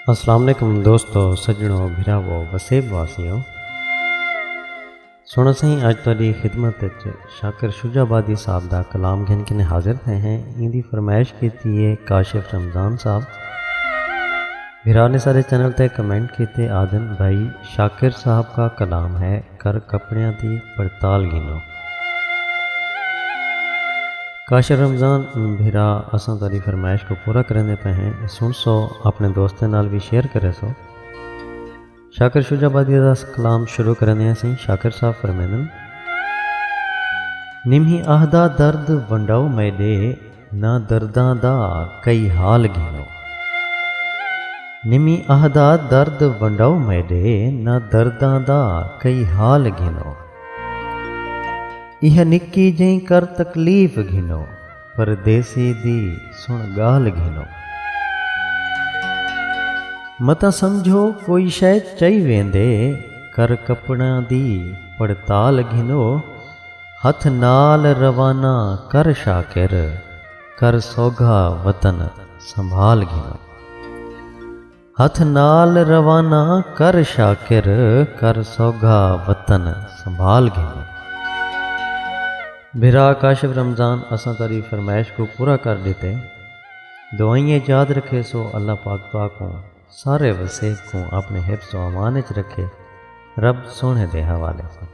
अस्सलाम वालेकुम दोस्तों, सज्जनों, भिरावो, वसेब वासियों। सुनो सही अज तुहाडी खिदमत विच शाकिर शुजाबादी साहब दा कलाम घिन के हाजिर थे हैं। इंदी फरमाइश की है काशिफ रमज़ान साहब। भिरा ने सारे चैनल ते कमेंट किए आदन भाई शाकिर साहब का कलाम है कर कपड़ियां दी पड़ताल गिनो। काशिफ रमज़ान भिरा असां तारी फरमाइश को पूरा करने पे हैं। सुन सो अपने दोस्तों नाल भी शेयर करे सो। शाकिर शुजाबादी का कलाम शुरू करने असीं। शाकिर साहब फरमाइंदन निम्ही आहदा दर्द वंडाओ मैडे ना दर्दां दा कई हाल गिनो। निम्ही आहदा दर्द वंडाओ मैडे ना दर्दां दा कई हाल गिनो। यह निक्की जई कर तकलीफ घिनो परदेसी दी सुन गाल घिनो। मता समझो कोई शै चई वेंदे कर कपड़ा दी पड़ताल घिनो। हथ नाल रवाना कर शाकिर कर सौगा वतन संभाल घिनो। हथ नाल रवाना कर शाकिर कर सौगा वतन संभाल घिनो। भिरा काशिफ रमज़ान असां तारी फरमाइश को पूरा कर देते। दुआएं याद रखे सो अल्लाह पाक को सारे वसेब को अपने हिफ्ज़ व अमान च रखे। रब सोने दे हवाले से।